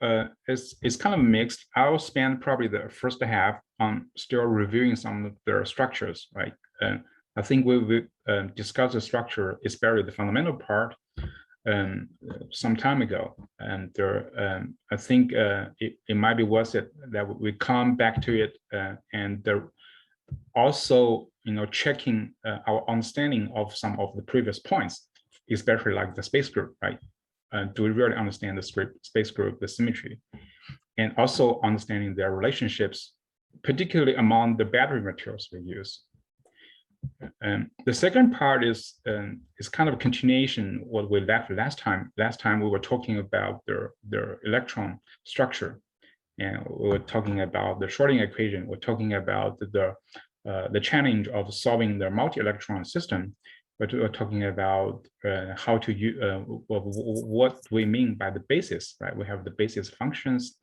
it's kind of mixed. I'll spend probably the first half on still reviewing some of their structures, right? I think we will discuss the structure, especially the fundamental part, some time ago, and I think it might be worth it that we come back to it, and also checking our understanding of some of the previous points, especially like the space group, right? Do we really understand the space group, the symmetry, and also understanding their relationships, particularly among the battery materials we use. The second part is kind of a continuation what we left last time. Last time we were talking about their electron structure, and we were talking about the Schrodinger equation. We're talking about the challenge of solving the multi-electron system. But we're talking about how to use what we mean by the basis, right? We have the basis functions.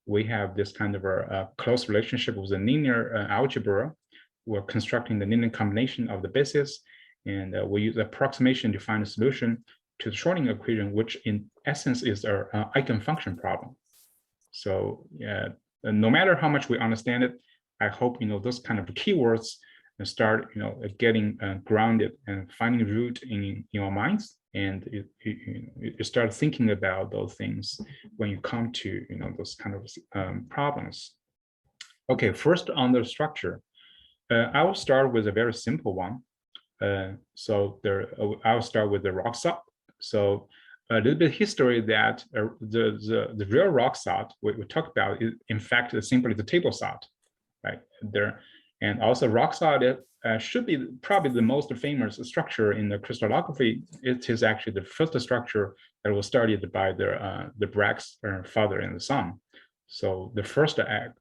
We have this kind of a close relationship with the linear algebra. We're constructing the linear combination of the basis, and we use approximation to find a solution to the Schrodinger equation, which in essence is our eigenfunction problem. So yeah, no matter how much we understand it, I hope those kind of keywords and start getting grounded and finding root in your minds, and you start thinking about those things when you come to those kind of problems. Okay, first on the structure, I will start with a very simple one. I'll start with the rock salt. So a little bit of history that the real rock salt we talk about is in fact simply the table salt, right there. And also rock salt should be probably the most famous structure in the crystallography. It is actually the first structure that was studied by the Bragg's father and the son. So the first the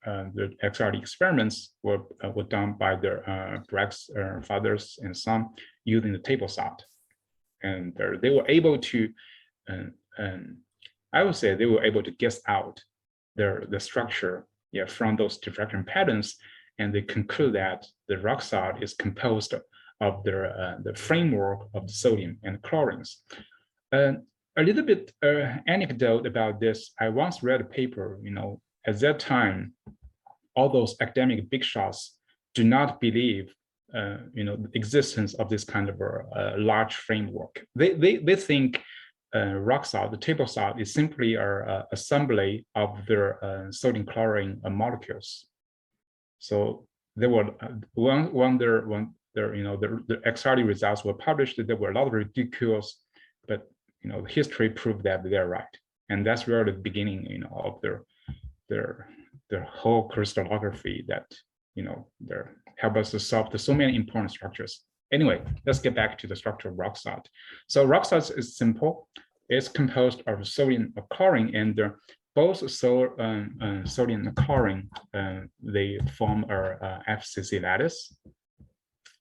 XRD experiments were done by the Bragg's fathers and son using the table salt, and they were able to, I would say they were able to guess out the structure from those diffraction patterns. And they conclude that the rock salt is composed of the framework of the sodium and chlorines. A little bit anecdote about this. I once read a paper, at that time, all those academic big shots do not believe, the existence of this kind of a large framework. They think rock salt, the table salt, is simply an assembly of their sodium chlorine molecules. So there were when the XRD results were published, there were a lot of ridiculous, but history proved that they're right, and that's really the beginning, of their whole crystallography that they help us to solve so many important structures. Anyway, let's get back to the structure of rock salt. So rock salt is simple. It's composed of sodium and chlorine, and both sodium and chlorine, they form our FCC lattice.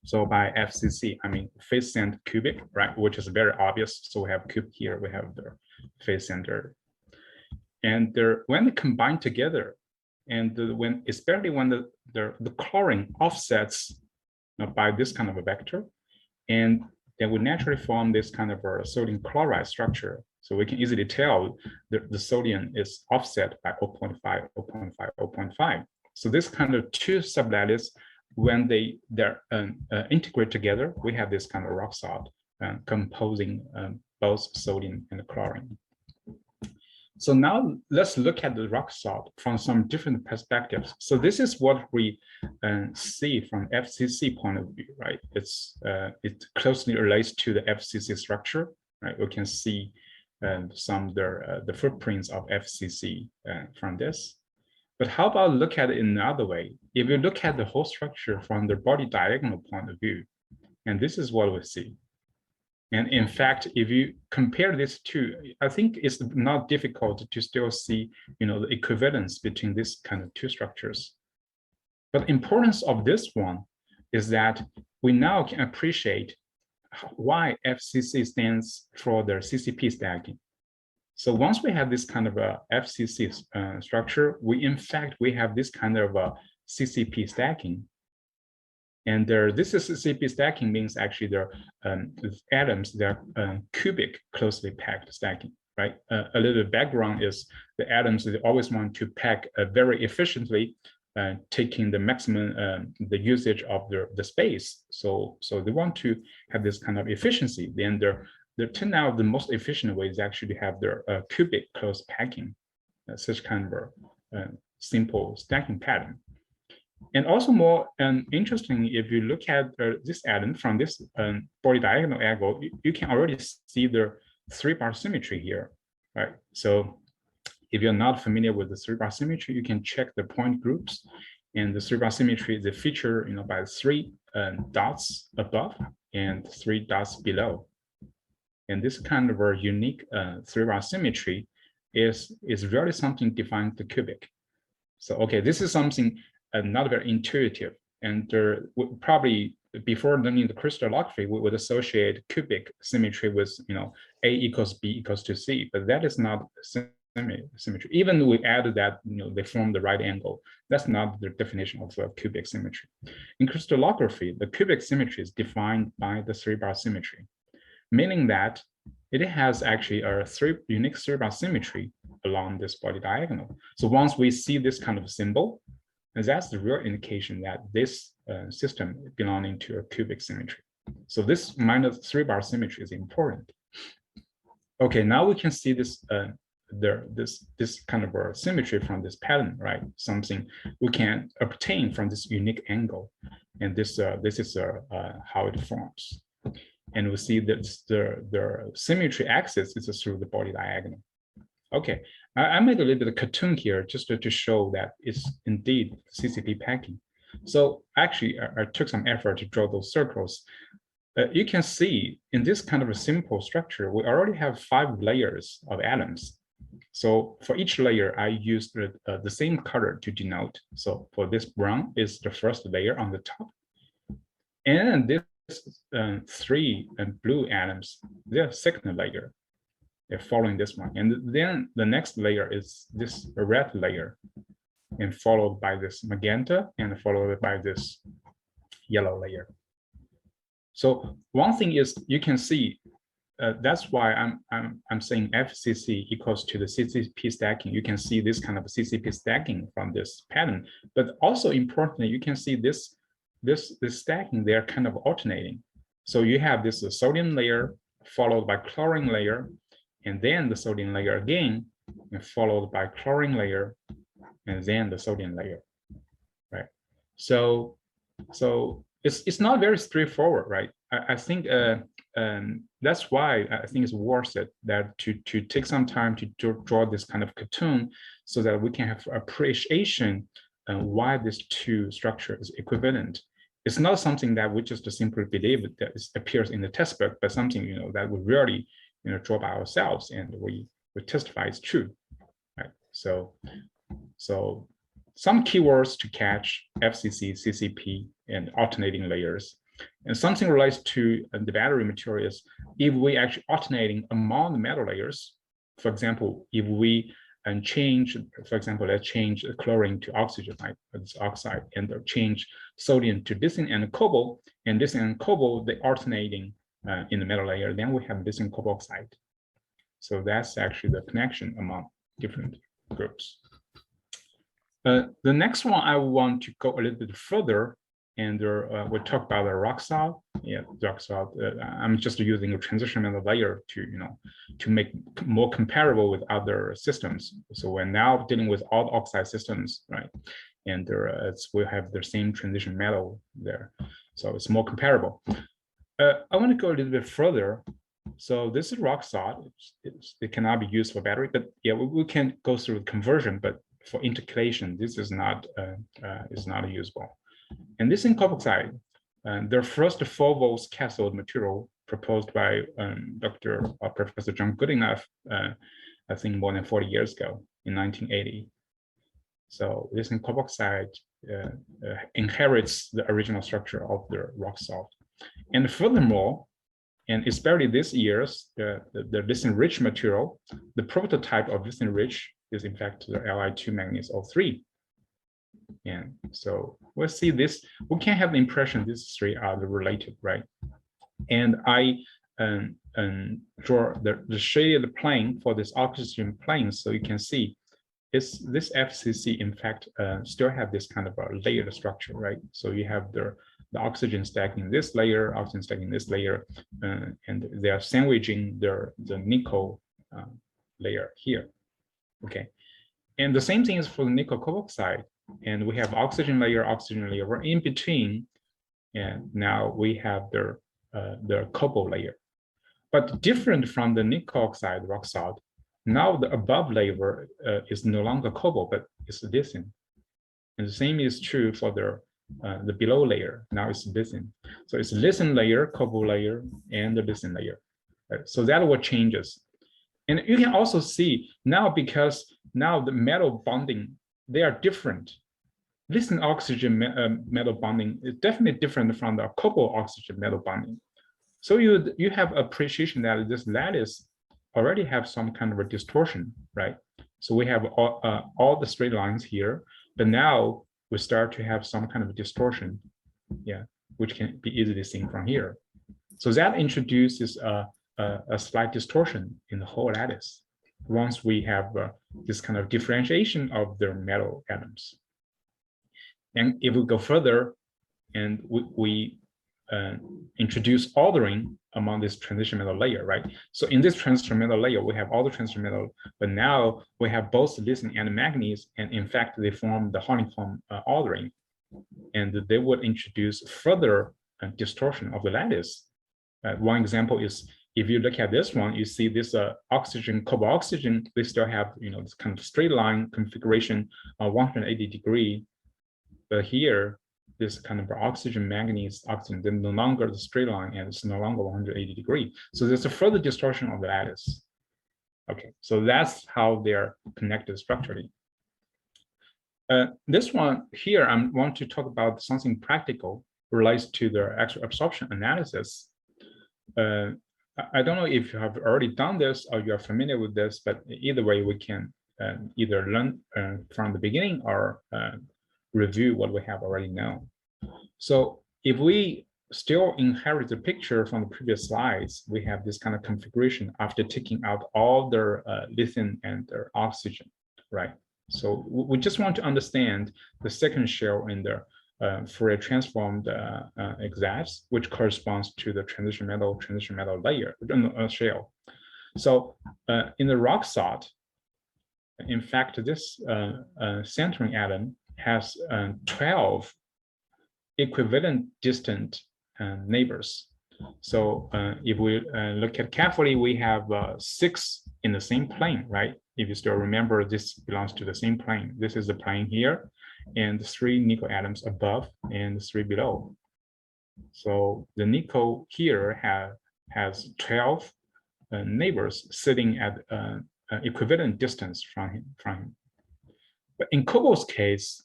So by FCC, I mean phase center cubic, right? Which is very obvious. So we have cube here, we have the phase center, and when they combine together, and especially when the chlorine offsets by this kind of a vector, and they would naturally form this kind of a sodium chloride structure. So we can easily tell the sodium is offset by 0.5, 0.5, 0.5. So this kind of two sublattice, when they integrate together, we have this kind of rock salt composing both sodium and chlorine. So now let's look at the rock salt from some different perspectives. So this is what we see from FCC point of view, right? It closely relates to the FCC structure, right? We can see some of the footprints of FCC from this. But how about look at it in another way? If you look at the whole structure from the body diagonal point of view, and this is what we see. And in fact, if you compare these two, I think it's not difficult to still see, the equivalence between this kind of two structures. But the importance of this one is that we now can appreciate why FCC stands for the CCP stacking. So once we have this kind of a FCC structure, we have this kind of a CCP stacking. And this is CCP stacking means actually the atoms, they're cubic closely packed stacking. right? A little background is the atoms, they always want to pack very efficiently, taking the maximum the usage of the space. So they want to have this kind of efficiency. Then they turn out the most efficient way is actually to have their cubic close packing, such kind of a simple stacking pattern. And also more interesting, if you look at this atom from this body diagonal angle, you can already see the 3-bar symmetry here, right? So if you're not familiar with the 3-bar symmetry, you can check the point groups. And the 3-bar symmetry is a feature, by 3 dots above and 3 dots below. And this kind of a unique 3-bar symmetry is really something defines the cubic. So, okay, this is something not very intuitive. And probably before learning the crystallography, we would associate cubic symmetry with, A equals B equals to C, but that is not symmetry. Even we added that, they form the right angle. That's not the definition of cubic symmetry. In crystallography, the cubic symmetry is defined by the 3-bar symmetry, meaning that it has actually a unique 3-bar symmetry along this body diagonal. So once we see this kind of symbol, and that's the real indication that this system belonging to a cubic symmetry. So this minus 3-bar symmetry is important. Okay, now we can see this this kind of a symmetry from this pattern, right? Something we can obtain from this unique angle, and this is how it forms. And we see that the symmetry axis is through the body diagonal. Okay, I made a little bit of cartoon here just to show that it's indeed CCP packing. So actually, I took some effort to draw those circles. You can see in this kind of a simple structure, we already have 5 layers of atoms. So for each layer, I used the same color to denote. So for this brown is the first layer on the top. And this 3 blue atoms, they're second layer. They're following this one. And then the next layer is this red layer, and followed by this magenta, and followed by this yellow layer. So one thing is you can see, that's why I'm saying FCC equals to the CCP stacking. You can see this kind of CCP stacking from this pattern, but also importantly, you can see this stacking, they're kind of alternating. So you have this sodium layer followed by chlorine layer, and then the sodium layer again, and followed by chlorine layer, and then the sodium layer, right? So it's not very straightforward, right? I think that's why I think it's worth it that to take some time to draw this kind of cartoon, so that we can have appreciation why these two structures is equivalent. It's not something that we just simply believe that appears in the textbook, but something that we really draw by ourselves, and we testify is true, right? So some keywords to catch: FCC, CCP, and alternating layers. And something relates to the battery materials. If we actually alternating among the metal layers, for example, if we change, for example, let's change chlorine to oxygen, right? It's oxide, and change sodium to lithium and cobalt, and lithium and cobalt, they alternating in the metal layer, then we have lithium cobalt oxide. So that's actually the connection among different groups. The next one, I want to go a little bit further, and we'll talk about the rock salt. Yeah, rock salt. I'm just using a transition metal layer to make more comparable with other systems. So we're now dealing with all oxide systems, right? And we have the same transition metal there, so it's more comparable. I want to go a little bit further. So this is rock salt. It cannot be used for battery, but yeah, we can go through conversion, but for intercalation, this is not usable. And this in copper oxide, the first 4 volts cathode material proposed by Professor John Goodenough, I think more than 40 years ago in 1980. So this in copper oxide inherits the original structure of the rock salt. And furthermore, and especially this year's, the lithium-rich material, the prototype of lithium-rich is in fact the Li2 manganese O3. And so we'll see this, we can have the impression these 3 are related, right? And draw the shaded plane for this oxygen plane, so you can see this FCC in fact still have this kind of a layered structure, right? So you have the oxygen stacking this layer, oxygen stacking this layer, and they are sandwiching the nickel layer here. Okay, and the same thing is for the nickel carboxide, and we have oxygen layer. We're in between, and now we have the cobalt layer. But different from the nickel oxide rock salt, now the above layer is no longer cobalt, but it's lithium. And the same is true for the below layer. Now it's lithium. So it's lithium layer, cobalt layer, and the lithium layer. Right? So that's what changes. And you can also see now, because now the metal bonding, they are different. Lithium oxygen metal bonding is definitely different from the cobalt oxygen metal bonding. So you have appreciation that this lattice already have some kind of a distortion, right? So we have all the straight lines here, but now we start to have some kind of a distortion, yeah, which can be easily seen from here. So that introduces a slight distortion in the whole lattice once we have this kind of differentiation of the metal atoms. And if we go further and we introduce ordering among this transition metal layer, right? So in this transition metal layer, we have all the transition metal, but now we have both lithium and manganese, and in fact, they form the honeycomb ordering, and they would introduce further distortion of the lattice. One example is, if you look at this one, you see this oxygen, cobalt oxygen, they still have, this kind of straight line configuration of 180 degree, but here, this kind of oxygen, manganese, oxygen, they're no longer the straight line, and it's no longer 180 degree. So there's a further distortion of the lattice. Okay, so that's how they're connected structurally. This one here, I want to talk about something practical relates to the actual absorption analysis. I don't know if you have already done this or you're familiar with this, but either way, we can either learn from the beginning or review what we have already known. So if we still inherit the picture from the previous slides, we have this kind of configuration after taking out all their lithium and their oxygen, right? So we just want to understand the second shell in the Fourier transformed exacts, which corresponds to the transition metal layer shell. So in the rock salt, in fact, this centering atom has 12 equivalent distant neighbors. So if we look at carefully, we have 6 in the same plane, right? If you still remember, this belongs to the same plane. This is the plane here, and 3 nickel atoms above and 3 below. So the nickel here has 12 neighbors sitting at equivalent distance from him. But in cobalt's case,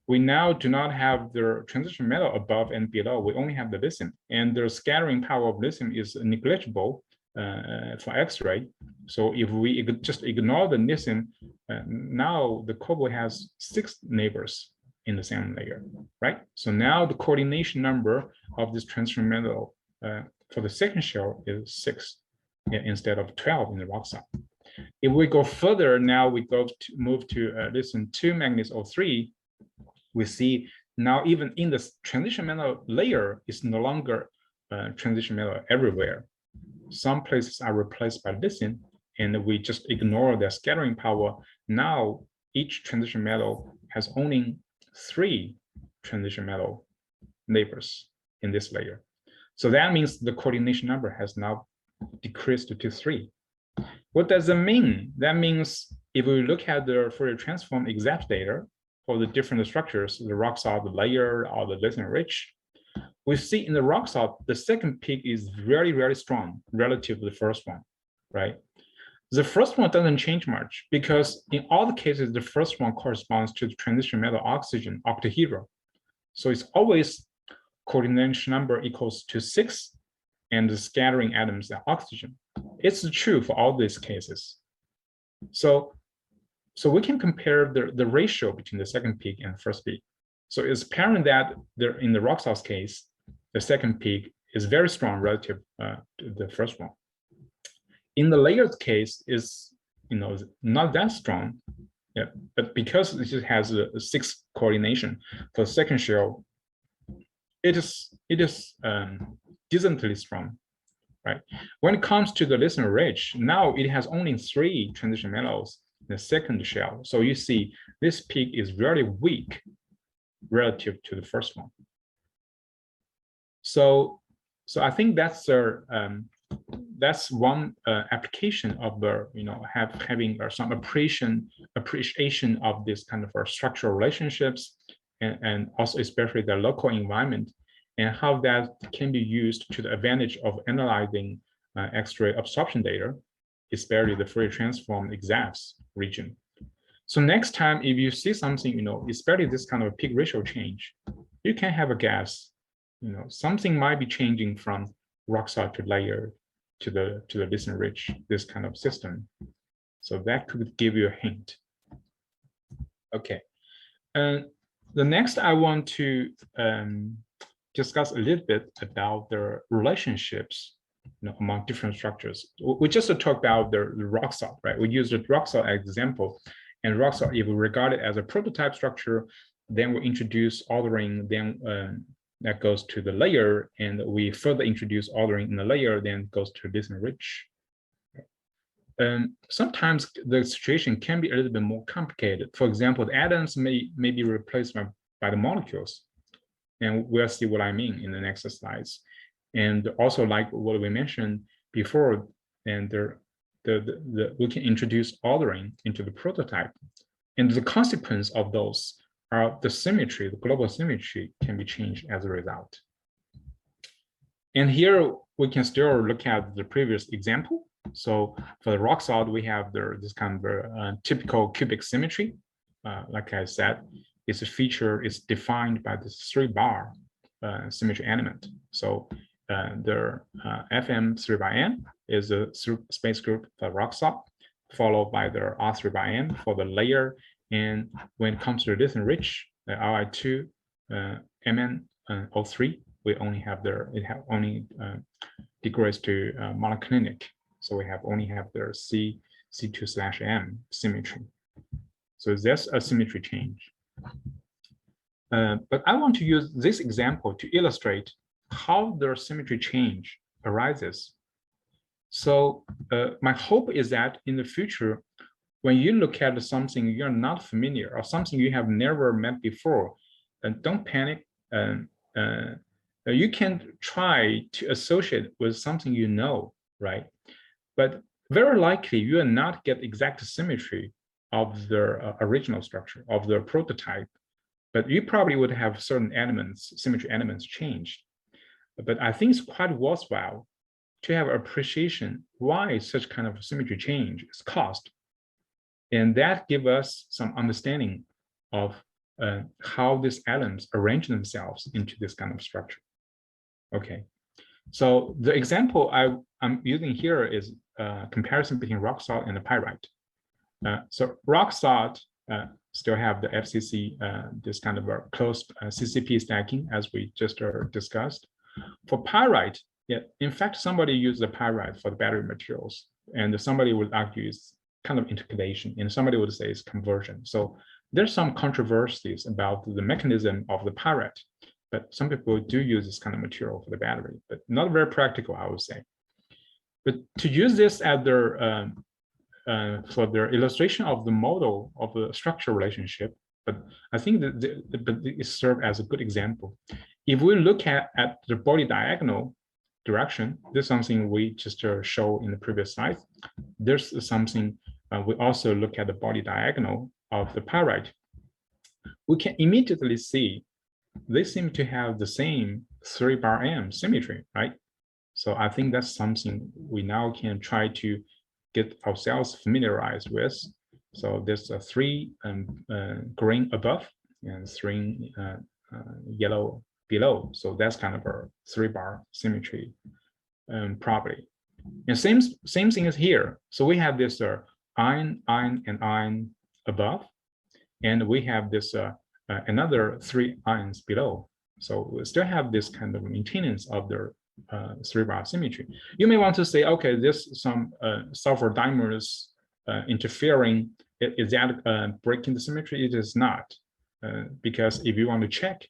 we now do not have the transition metal above and below. We only have the lithium, and the scattering power of lithium is negligible for X-ray. So if we just ignore the lithium, now the cobalt has 6 neighbors in the same layer, right? So now the coordination number of this transition metal for the second shell is 6 instead of 12 in the rock salt. If we go further, now we move to lithium 2 manganese O3. We see now even in the transition metal layer is no longer transition metal everywhere. Some places are replaced by lithium, and we just ignore their scattering power. Now each transition metal has only 3 transition metal neighbors in this layer. So that means the coordination number has now decreased to 3. What does that mean? That means if we look at the Fourier transform exact data for the different structures, the rock salt, the layer, or the lithium rich, we see in the rock salt, the second peak is very, very strong relative to the first one, right? The first one doesn't change much because in all the cases, the first one corresponds to the transition metal oxygen octahedral. So it's always coordination number equals to 6 and the scattering atoms are oxygen. It's true for all these cases. So we can compare the ratio between the second peak and first peak. So it's apparent that in the rock salt's case, the second peak is very strong relative to the first one. In the layered case, is not that strong. Yeah, but because it has a 6 coordination for the second shell, it is decently strong, right? When it comes to the listener ridge, now it has only 3 transition metals in the second shell. So you see this peak is very weak relative to the first one. So I think that's one application of the having some appreciation of this kind of structural relationships, and also especially the local environment, and how that can be used to the advantage of analyzing X-ray absorption data, especially the Fourier transform EXAFS region. So next time, if you see something, especially this kind of peak ratio change, you can have a guess. Something might be changing from rock solid to layer to the listener ridge, this kind of system. So that could give you a hint. Okay, and the next I want to discuss a little bit about the relationships among different structures. We just talked about the rock salt, right? We used the rock salt as example, and rock salt, if we regard it as a prototype structure, then we introduce ordering, then that goes to the layer, and we further introduce ordering in the layer, then goes to listener ridge. Sometimes the situation can be a little bit more complicated. For example, the atoms may be replaced by the molecules. And we'll see what I mean in the next slides. And also, like what we mentioned before, and we can introduce ordering into the prototype. And the consequence of those are the symmetry, the global symmetry can be changed as a result. And here we can still look at the previous example. So for the rock salt, we have this kind of typical cubic symmetry. Like I said, its feature is defined by this 3-bar symmetry element. So the FM 3/n is a space group for rock salt, followed by the R3/n for the layer. And when it comes to the listener ridge, the Ri2 Mn03, we only have only degrades to monoclinic. So we only have the C2/M symmetry. So that's a symmetry change. But I want to use this example to illustrate how the symmetry change arises. So my hope is that in the future, when you look at something you're not familiar or something you have never met before, don't panic. You can try to associate with something you know, right? But very likely you will not get exact symmetry of the original structure, of the prototype. But you probably would have certain elements, symmetry elements changed. But I think it's quite worthwhile to have appreciation why such kind of symmetry change is caused. And that gives us some understanding of how these atoms arrange themselves into this kind of structure. Okay, so the example I'm using here is comparison between rock salt and the pyrite. So rock salt still have the FCC, this kind of a closed CCP stacking, as we just discussed. For pyrite, yeah, in fact, somebody used the pyrite for the battery materials, and somebody would argue it's kind of intercalation, and somebody would say it's conversion. So there's some controversies about the mechanism of the pyrite, but some people do use this kind of material for the battery, but not very practical, I would say. But to use this as their for the illustration of the model of the structure relationship, but I think that it serves as a good example. If we look at the body diagonal direction, there's something we just show in the previous slide. There's something we also look at the body diagonal of the pyrite. We can immediately see they seem to have the same 3-bar M symmetry, right? So I think that's something we now can try to get ourselves familiarized with. So there's 3 green above and 3 yellow below. So that's kind of a 3-bar symmetry property. And same thing is here. So we have this iron, and iron above, and we have this another 3 ions below. So we still have this kind of maintenance of the 3' symmetry. You may want to say, okay, this some sulfur dimers interfering. Is that breaking the symmetry? It is not, because if you want to check,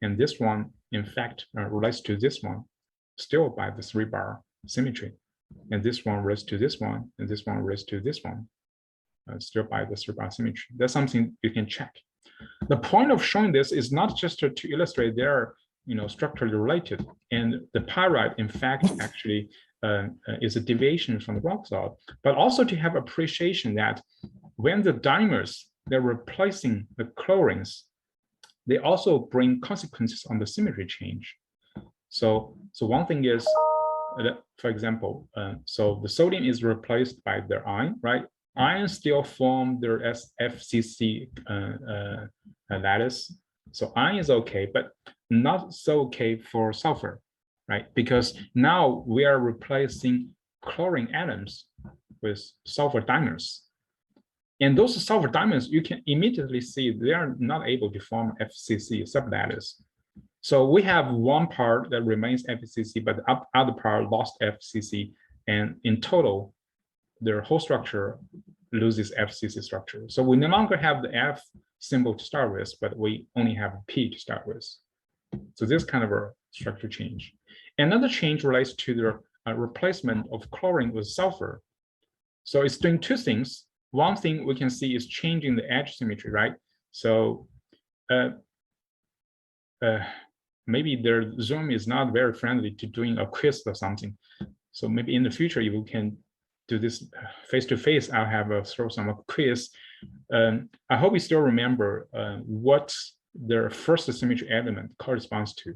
and this one in fact relates to this one, still by the 3' symmetry, and this one relates to this one, and this one relates to this one, still by the 3' symmetry. That's something you can check. The point of showing this is not just to illustrate they're structurally related, and the pyrite in fact actually is a deviation from the rock salt, but also to have appreciation that when the dimers they're replacing the chlorines, they also bring consequences on the symmetry change. So one thing is, for example, so the sodium is replaced by their iron, right? Iron still form their FCC lattice. So iron is okay, but not so okay for sulfur, right? Because now we are replacing chlorine atoms with sulfur dimers. And those sulfur dimers, you can immediately see they are not able to form FCC sublattice. So we have one part that remains FCC, but the other part lost FCC, and in total, their whole structure loses FCC structure. So we no longer have the F symbol to start with, but we only have a P to start with. So this kind of a structure change. Another change relates to the replacement of chlorine with sulfur. So it's doing two things. One thing we can see is changing the edge symmetry, right? So maybe their Zoom is not very friendly to doing a quiz or something. So maybe in the future, if you can do this face-to-face, I'll have throw some quiz. I hope you still remember what their first symmetry element corresponds to.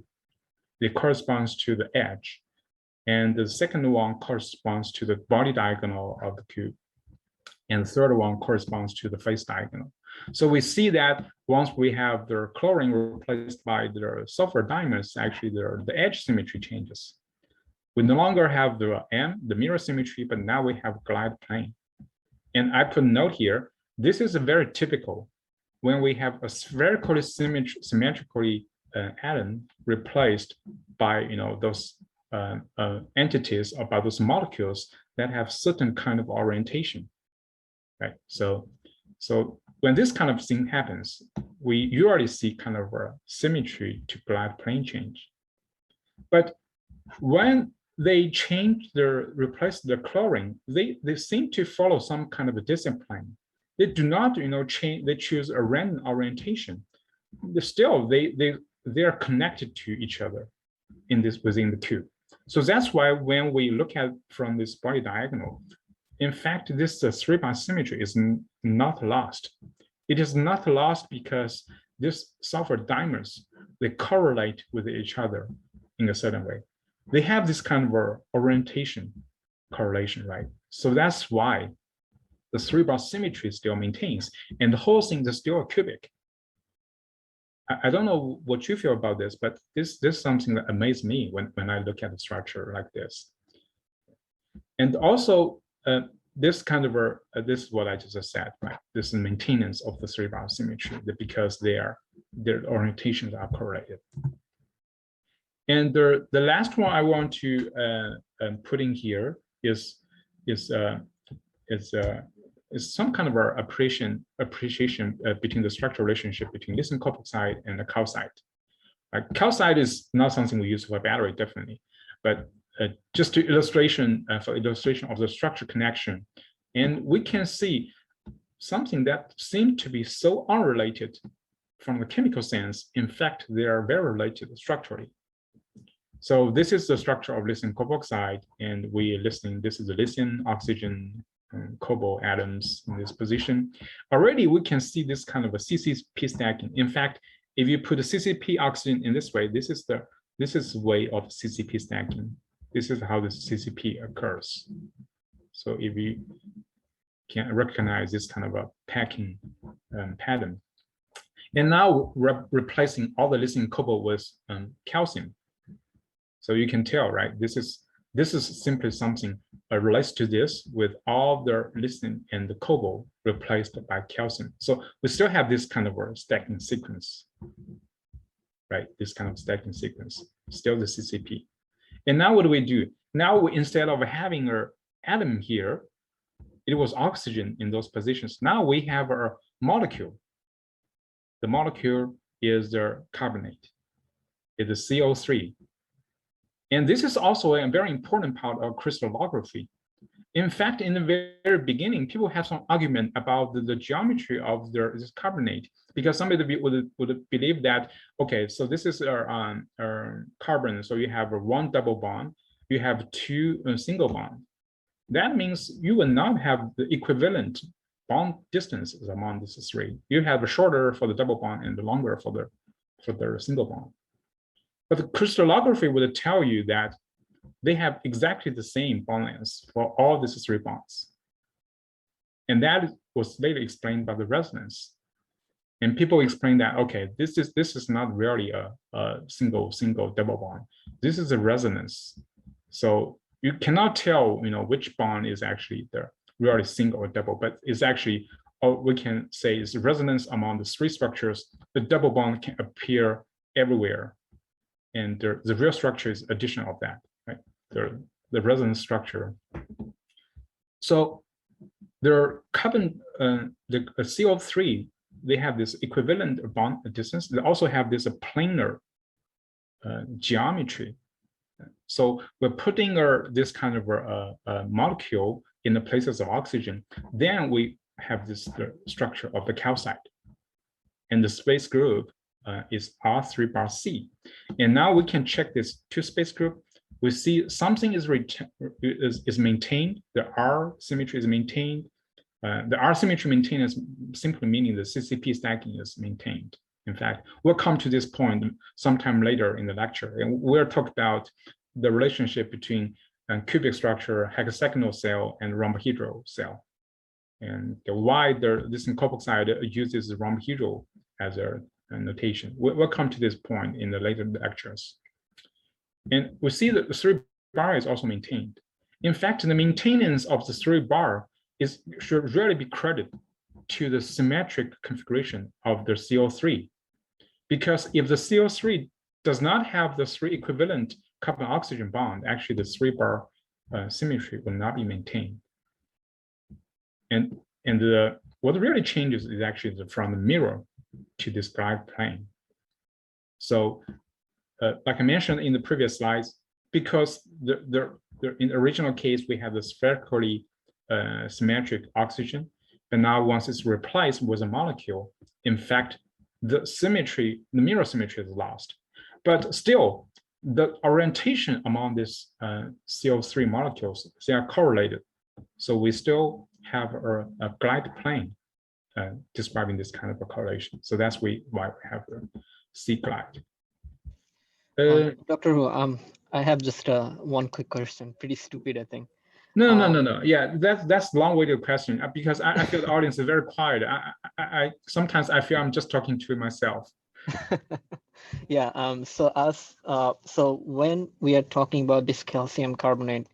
It corresponds to the edge. And the second one corresponds to the body diagonal of the cube. And the third one corresponds to the face diagonal. So we see that once we have the chlorine replaced by the sulfur dimers, actually the edge symmetry changes. We no longer have the M, the mirror symmetry, but now we have glide plane. And I put a note here, this is a very typical when we have a spherically symmetrically atom replaced by those entities or by those molecules that have certain kind of orientation. Right. So when this kind of thing happens, you already see kind of a symmetry to glide plane change. But when they replace the chlorine, they seem to follow some kind of a discipline. They do not change. They choose a random orientation. Still, they are connected to each other within the cube. So that's why when we look at from this body diagonal, in fact, this 3' symmetry is not lost. It is not lost because these sulfur dimers, they correlate with each other in a certain way. They have this kind of orientation correlation, right? So that's why the 3' symmetry still maintains, and the whole thing is still a cubic. I don't know what you feel about this, but this is something that amazed me when I look at the structure like this. And also, this kind of this is what I just said, right? This is maintenance of the 3' symmetry because their orientations are correlated. And the last one I want to put in here is some kind of appreciation between the structural relationship between lithium carboxide and the calcite. Calcite is not something we use for battery, definitely, but just for illustration of the structure connection. And we can see something that seemed to be so unrelated from the chemical sense. In fact, they are very related structurally. So this is the structure of lithium carboxide, and this is the lithium, oxygen, cobalt atoms in this position. Already we can see this kind of a CCP stacking. In fact, if you put a CCP oxygen in this way, this is the way of CCP stacking. This is how the CCP occurs. So if you can recognize this kind of a packing pattern. And now we're replacing all the lithium cobalt with calcium. So you can tell, right? This is simply something relates to this with all the lithium and the cobalt replaced by calcium. So we still have this kind of a stacking sequence, right? This kind of stacking sequence, still the CCP. And now what do we do? Now we, instead of having an atom here, it was oxygen in those positions. Now we have a molecule. The molecule is the carbonate. It is CO3. And this is also a very important part of crystallography. In fact, in the very beginning, people have some argument about the geometry of this carbonate, because somebody would believe that, okay, so this is our carbon, so you have one double bond, you have two single bond. That means you will not have the equivalent bond distances among these three. You have a shorter for the double bond and the longer for the single bond. But the crystallography would tell you that they have exactly the same bond length for all these three bonds. And that was later explained by the resonance. And people explain that, okay, this is not really a single double bond. This is a resonance. So you cannot tell, which bond is actually the really single or double, but it's actually, we can say it's resonance among the three structures. The double bond can appear everywhere. And the real structure is addition of that, right? The resonance structure. So the carbon, the CO3, they have this equivalent bond distance. They also have this planar geometry. So we're putting this kind of a molecule in the places of oxygen. Then we have this structure of the calcite. And the space group is R3 bar C. And now we can check this two space group. We see something is maintained. The R symmetry is maintained. The R symmetry maintained is simply meaning the CCP stacking is maintained. In fact, we'll come to this point sometime later in the lecture. And we'll talk about the relationship between cubic structure, hexagonal cell, and rhombohedral cell. And why this carboxide uses rhombohedral as a notation. We'll come to this point in the later lectures. And we see that the 3 bar is also maintained. In fact, the maintenance of the 3 bar should really be credited to the symmetric configuration of the CO3. Because if the CO3 does not have the 3 equivalent carbon-oxygen bond, actually the 3 bar symmetry will not be maintained. And what really changes is actually from the mirror to this glide plane. So like I mentioned in the previous slides, because in the original case, we have the spherically symmetric oxygen, and now once it's replaced with a molecule, in fact, the mirror symmetry is lost. But still, the orientation among these CO3 molecules, they are correlated. So we still have a glide plane describing this kind of a correlation. So that's why we have a C glide. Dr. Hu, I have just one quick question, pretty stupid, I think. No. Yeah, that's long-winded question because I feel the audience is very quiet. Sometimes I feel I'm just talking to myself. Yeah. So when we are talking about this calcium carbonate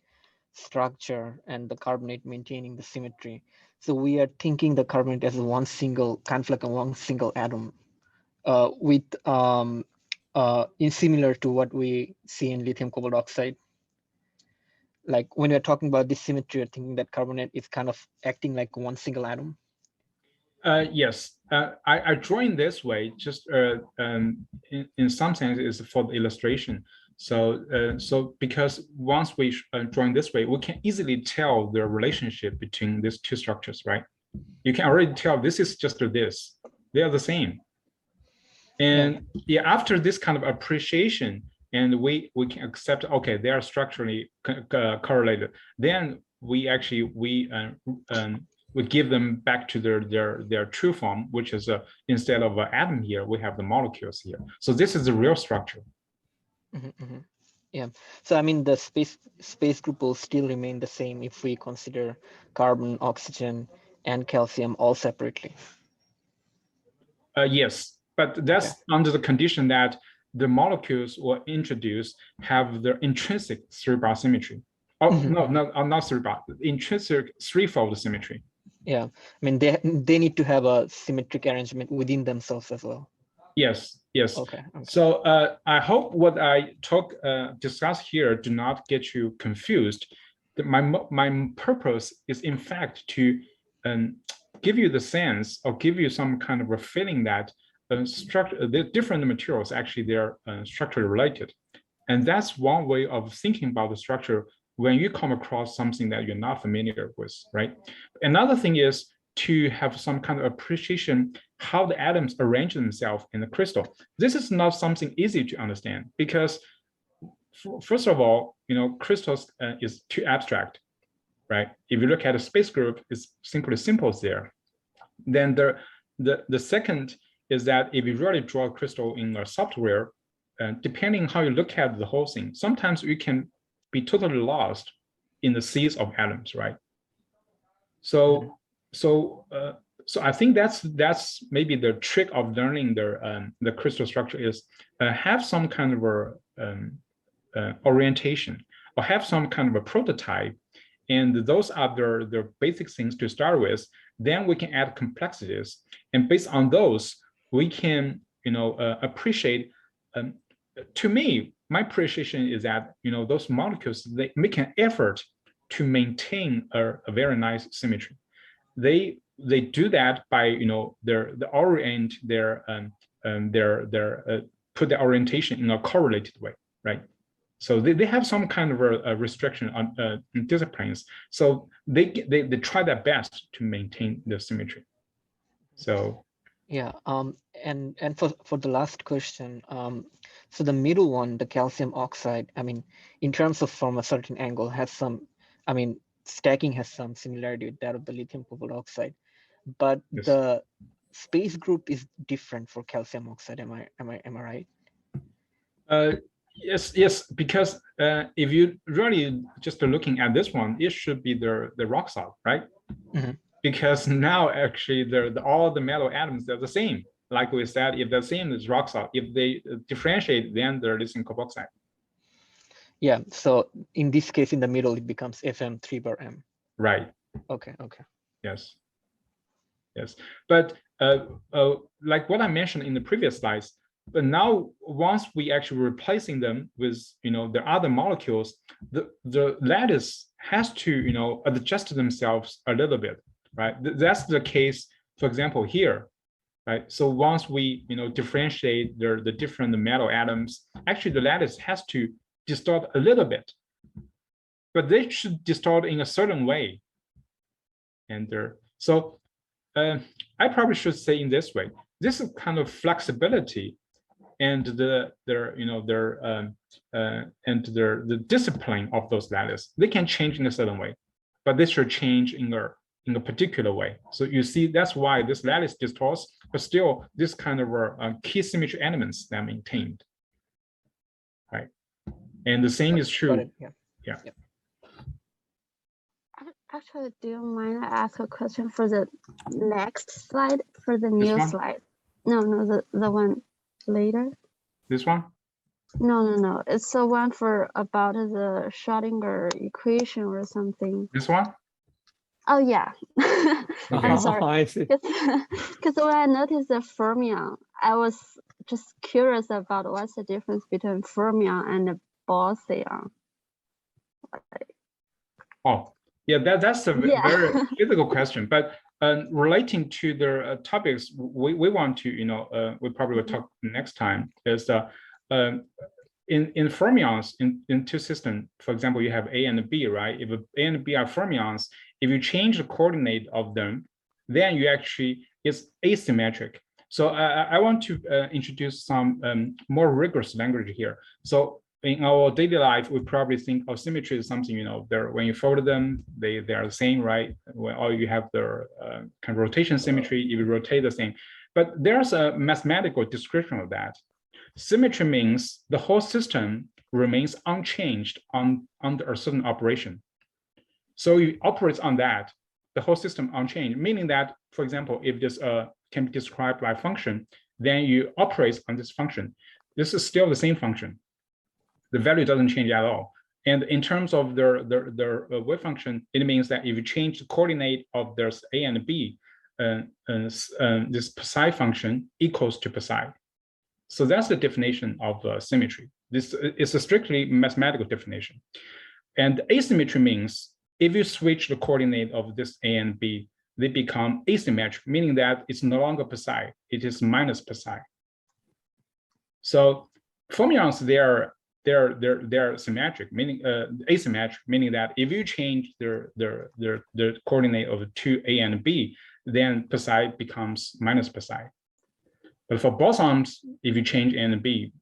structure and the carbonate maintaining the symmetry, so we are thinking the carbonate as one single atom, similar to what we see in lithium cobalt oxide. Like when we're talking about this symmetry, you're thinking that carbonate is kind of acting like one single atom. Yes, I joined this way just in some sense is for the illustration. So because once we join this way, we can easily tell the relationship between these two structures, right? You can already tell this is just this. They are the same. And yeah, after this kind of appreciation, and we can accept, okay, they are structurally correlated. Then we give them back to their true form, which is instead of an atom here, we have the molecules here. So this is the real structure. Yeah. So I mean, the space group will still remain the same if we consider carbon, oxygen, and calcium all separately. Yes, but that's under the condition that the molecules were introduced have their intrinsic 3 bar symmetry. Oh, no, not 3 bar, intrinsic 3-fold symmetry. Yeah, I mean, they need to have a symmetric arrangement within themselves as well. Yes, yes. Okay. Okay. So I hope what I discuss here do not get you confused. My purpose is in fact to give you the sense or give you some kind of a feeling that the different materials actually they're structurally related. And that's one way of thinking about the structure when you come across something that you're not familiar with, right? Another thing is to have some kind of appreciation how the atoms arrange themselves in the crystal. This is not something easy to understand because first of all, crystals is too abstract, right? If you look at a space group, it's simply simple there. Then the second is that if you really draw a crystal in a software, depending how you look at the whole thing, sometimes we can be totally lost in the seas of atoms, right? So so I think that's maybe the trick of learning the crystal structure is have some kind of orientation or have some kind of a prototype, and those are the basic things to start with. Then we can add complexities, and based on those, we can appreciate. To me, my appreciation is that those molecules they make an effort to maintain a very nice symmetry. They do that by they orient their put the orientation in a correlated way, right? So they have some kind of a restriction on disciplines. So they try their best to maintain the symmetry. So Yeah. And for the last question, so the middle one, the calcium oxide, I mean, in terms of from a certain angle, has some, I mean, stacking has some similarity with that of the lithium cobalt oxide, but yes. the space group is different for calcium oxide. Am I right? Yes, because if you really just looking at this one, it should be the rock salt, right? Mm-hmm. Because now actually all the metal atoms they're the same. Like we said, if the same is rock salt, if they differentiate, then they're lithium carboxide. Yeah. So in this case, in the middle, it becomes Fm3 bar M. Right. Okay. Okay. Yes. Yes. But like what I mentioned in the previous slides, but now once we actually replacing them with the other molecules, the lattice has to adjust themselves a little bit, right? That's the case, for example, here, right? So once we differentiate the different metal atoms, actually the lattice has to distort a little bit, but they should distort in a certain way. And so I probably should say in this way, this is kind of flexibility and the discipline of those lattice. They can change in a certain way, but they should change in a particular way. So you see, that's why this lattice distorts, but still this kind of key symmetry elements that are maintained, right? And the same is true. Yeah. Yeah. Yeah. Actually, do you mind I ask a question for the next slide, for the new slide? No, the one later. This one? No. It's the one for about the Schrodinger equation or something. This one? Oh yeah. Okay. I'm sorry. I see. Because when I noticed the fermion, I was just curious about what's the difference between fermion and the boson. Oh, yeah, that's a very difficult question. But relating to the topics we want to, we probably will talk next time is in fermions in two systems. For example, you have A and B, right? If A and B are fermions, if you change the coordinate of them, then you actually it's asymmetric. So I want to introduce some more rigorous language here. So in our daily life, we probably think of symmetry as something, when you fold them, they are the same, right? Or you have the kind of rotation symmetry, if you rotate the same. But there's a mathematical description of that. Symmetry means the whole system remains unchanged under a certain operation. So you operate on that, the whole system unchanged, meaning that, for example, if this can be described by function, then you operate on this function. This is still the same function. The value doesn't change at all. And in terms of the wave function, it means that if you change the coordinate of there's A and B, this psi function equals to psi. So that's the definition of symmetry. This is a strictly mathematical definition. And asymmetry means if you switch the coordinate of this A and B, they become asymmetric, meaning that it's no longer psi, it is minus psi. So fermions, they're symmetric, meaning asymmetric, meaning that if you change their coordinate of 2 A and B, then psi becomes minus psi. But for bosons, if you change A and B,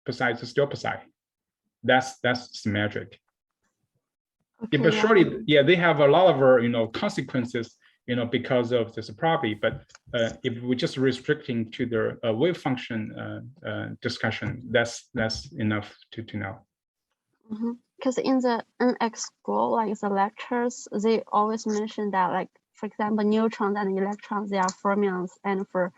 psi is still psi. That's symmetric. Okay, But surely, yeah, they have a lot of consequences, because of this property. But if we're just restricting to their wave function discussion, that's enough to know. Because in the NX school, like the lectures, they always mention that, like, for example, neutrons and electrons, they are fermions, and for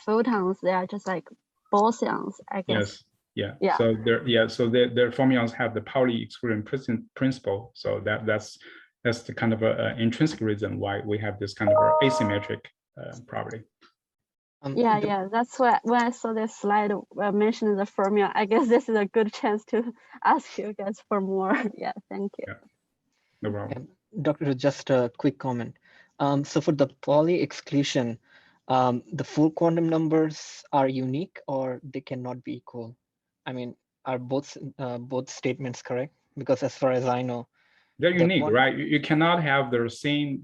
photons, they are just like bosons, I guess. Yes. Yeah. So their fermions have the Pauli exclusion principle. So that's the kind of a intrinsic reason why we have this kind of asymmetric property. Yeah. That's why when I saw this slide mentioning the fermion, I guess this is a good chance to ask you guys for more. Yeah, thank you. Yeah. No problem. Doctor, just a quick comment. So for the Pauli exclusion, the full quantum numbers are unique or they cannot be equal? I mean, are both statements correct? Because as far as I know, they're unique, right? You cannot have the same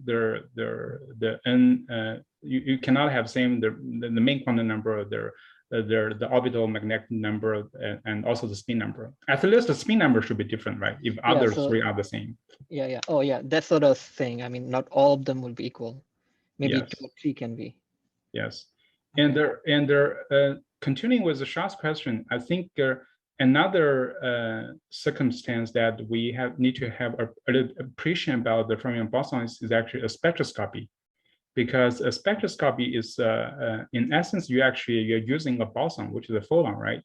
you cannot have the main quantum number, the orbital magnetic number, and also the spin number. At least the spin number should be different, right? If other three are the same. Yeah. Oh yeah, that's what I was saying. I mean, not all of them will be equal. Maybe 2 or 3 can be. Yes, okay. And they're continuing with the Shah's question. I think another circumstance that we need to have a little appreciation about the fermion bosons is actually a spectroscopy, because a spectroscopy is in essence you're using a boson, which is a photon, right,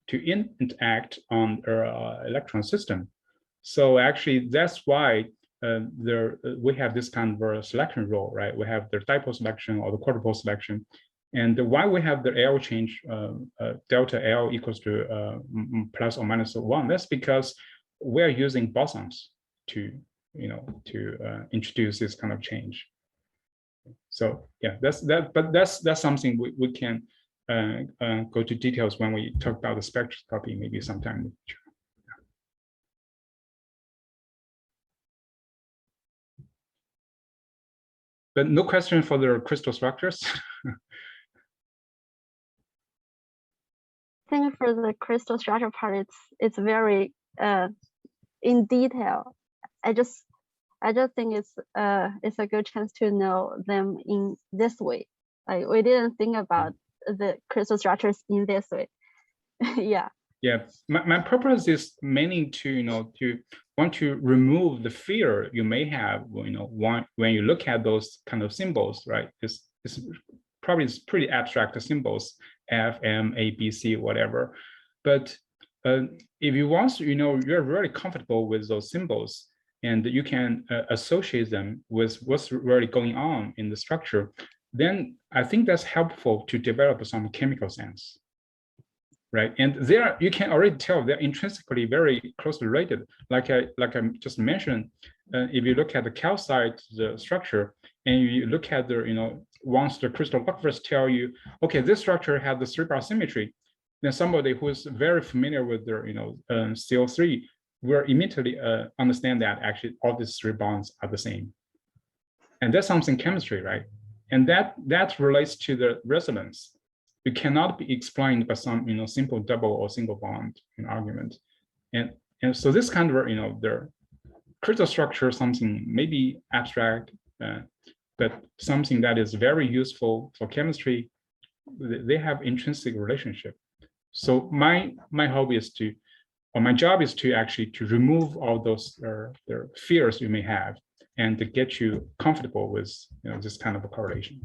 to interact on our electron system. So actually that's why we have this kind of a selection rule, right? We have the dipole selection or the quadrupole selection. And why we have the L change, delta L equals to plus or minus 1, that's because we're using bosons to introduce this kind of change. So yeah, that's something we can go to details when we talk about the spectroscopy maybe sometime in the future. But no question for the crystal structures. I think for the crystal structure part, it's very in detail. I just think it's a good chance to know them in this way. Like, we didn't think about the crystal structures in this way. Yeah. My purpose is mainly to want to remove the fear you may have when you look at those kind of symbols, right? It's probably pretty abstract symbols, F, M, A, B, C, whatever. But if you want to, you're really comfortable with those symbols and you can associate them with what's really going on in the structure, then I think that's helpful to develop some chemical sense. Right, and you can already tell they're intrinsically very closely related. Like I just mentioned, if you look at the calcite, the structure, and you look at the once the crystallographers tell you, okay, this structure has the 3-bar symmetry, then somebody who's very familiar with their CO3 will immediately understand that actually all these 3 bonds are the same, and that's something chemistry, right? And that relates to the resonance. It cannot be explained by some simple double or single bond argument, and so this kind of the crystal structure, something maybe abstract, but something that is very useful for chemistry. They have intrinsic relationship. So my hope is my job is to actually to remove all those their fears you may have and to get you comfortable with this kind of a correlation.